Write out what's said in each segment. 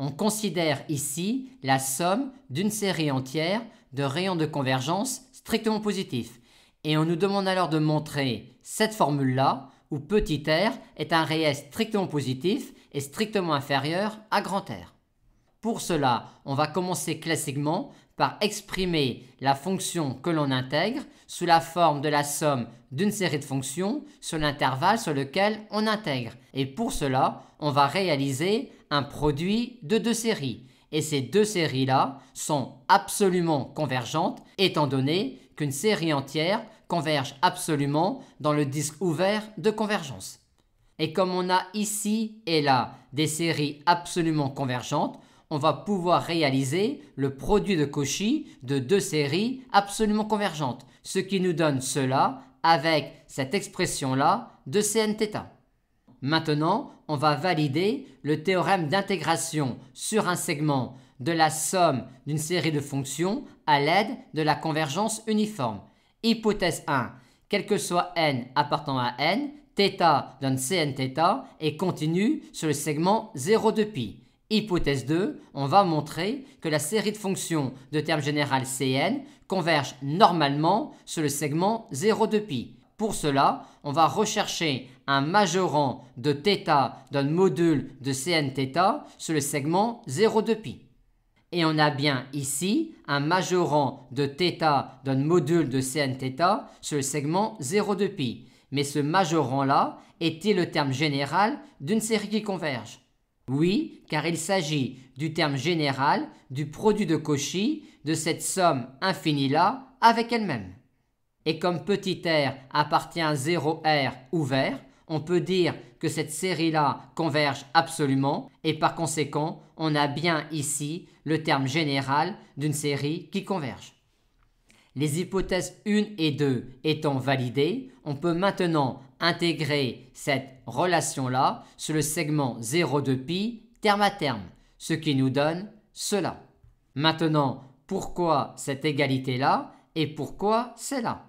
On considère ici la somme d'une série entière de rayons de convergence strictement positifs. Et on nous demande alors de montrer cette formule-là où petit r est un réel strictement positif et strictement inférieur à grand R. Pour cela, on va commencer classiquement par exprimer la fonction que l'on intègre sous la forme de la somme d'une série de fonctions sur l'intervalle sur lequel on intègre. Et pour cela, on va réaliser un produit de deux séries. Et ces deux séries-là sont absolument convergentes étant donné qu'une série entière converge absolument dans le disque ouvert de convergence. Et comme on a ici et là des séries absolument convergentes, on va pouvoir réaliser le produit de Cauchy de deux séries absolument convergentes, ce qui nous donne cela avec cette expression-là de Cnθ. Maintenant, on va valider le théorème d'intégration sur un segment de la somme d'une série de fonctions à l'aide de la convergence uniforme. Hypothèse 1. Quel que soit n appartenant à n, θ donne Cnθ et continue sur le segment 0 de π. Hypothèse 2, on va montrer que la série de fonctions de terme général Cn converge normalement sur le segment 0 de π. Pour cela, on va rechercher un majorant de θ donne module de Cnθ sur le segment 0 de π. Et on a bien ici un majorant de θ donne module de Cnθ sur le segment 0 de π. Mais ce majorant-là est-il le terme général d'une série qui converge? Oui, car il s'agit du terme général du produit de Cauchy de cette somme infinie-là avec elle-même. Et comme petit r appartient à 0R ouvert, on peut dire que cette série-là converge absolument et par conséquent, on a bien ici le terme général d'une série qui converge. Les hypothèses 1 et 2 étant validées, on peut maintenant intégrer cette relation-là sur le segment 0 de π terme à terme, ce qui nous donne cela. Maintenant, pourquoi cette égalité-là et pourquoi celle-là?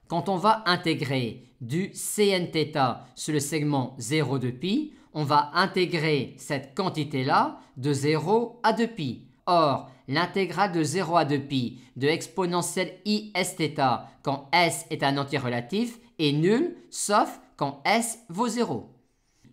Quand on va intégrer du Cnθ sur le segment 0 de π, on va intégrer cette quantité-là de 0 à 2π. Or, l'intégrale de 0 à 2π de exponentielle i sθ quand s est un entier relatif est nulle sauf quand s vaut 0.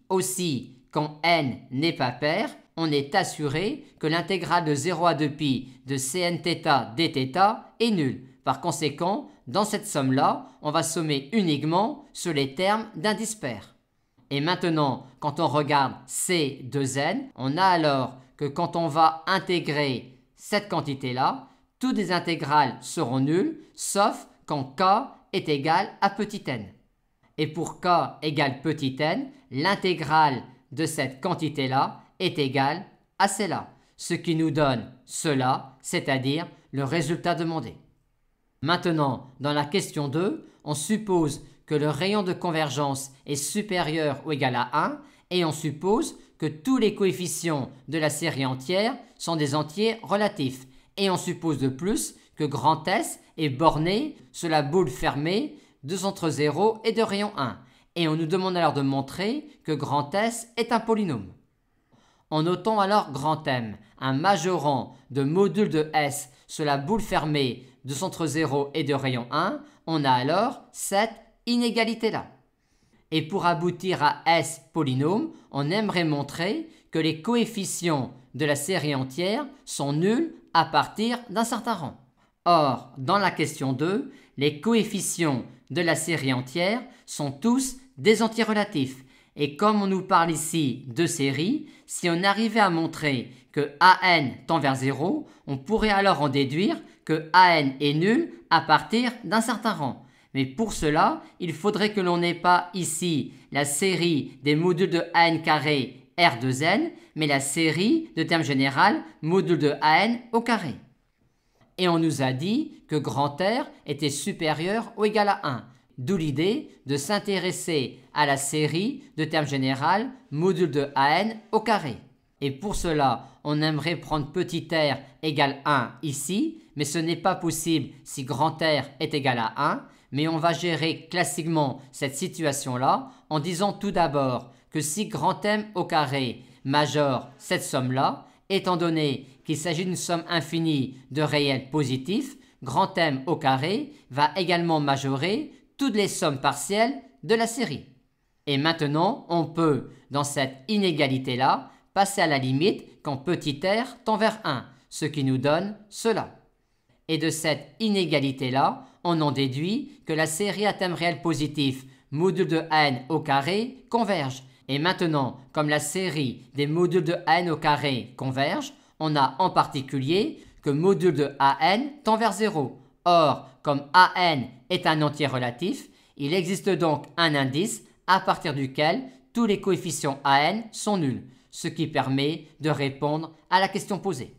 Aussi, quand n n'est pas pair, on est assuré que l'intégrale de 0 à 2π de Cnθ dθ est nulle. Par conséquent, dans cette somme-là, on va sommer uniquement sur les termes d'indice pair. Et maintenant, quand on regarde C de n, on a alors que quand on va intégrer cette quantité-là, toutes les intégrales seront nulles, sauf quand k est égal à petit n. Et pour k égale petit n, l'intégrale de cette quantité-là est égale à celle-là, ce qui nous donne cela, c'est-à-dire le résultat demandé. Maintenant, dans la question 2, on suppose que le rayon de convergence est supérieur ou égal à 1 et on suppose que tous les coefficients de la série entière sont des entiers relatifs. Et on suppose de plus que grand S est borné sur la boule fermée de centre 0 et de rayon 1. Et on nous demande alors de montrer que grand S est un polynôme. En notant alors grand M, un majorant de module de S sur la boule fermée de centre 0 et de rayon 1, on a alors cette inégalité-là. Et pour aboutir à S polynôme, on aimerait montrer que les coefficients de la série entière sont nuls à partir d'un certain rang. Or, dans la question 2, les coefficients de la série entière sont tous des entiers relatifs. Et comme on nous parle ici de série, si on arrivait à montrer que AN tend vers 0, on pourrait alors en déduire que AN est nul à partir d'un certain rang. Mais pour cela, il faudrait que l'on n'ait pas ici la série des modules de AN carré R de n, mais la série de termes général module de AN au carré. Et on nous a dit que grand R était supérieur ou égal à 1, d'où l'idée de s'intéresser à la série de termes général module de AN au carré. Et pour cela, on aimerait prendre petit r égale 1 ici, mais ce n'est pas possible si grand R est égal à 1, mais on va gérer classiquement cette situation-là en disant tout d'abord que si grand M au carré majore cette somme-là, étant donné qu'il s'agit d'une somme infinie de réels positifs, grand M au carré va également majorer toutes les sommes partielles de la série. Et maintenant, on peut, dans cette inégalité-là, passer à la limite quand petit r tend vers 1, ce qui nous donne cela. Et de cette inégalité-là, on en déduit que la série à thème réel positif module de n au carré converge. Et maintenant, comme la série des modules de n au carré converge, on a en particulier que module de an tend vers 0. Or, comme an est un entier relatif, il existe donc un indice à partir duquel tous les coefficients an sont nuls, ce qui permet de répondre à la question posée.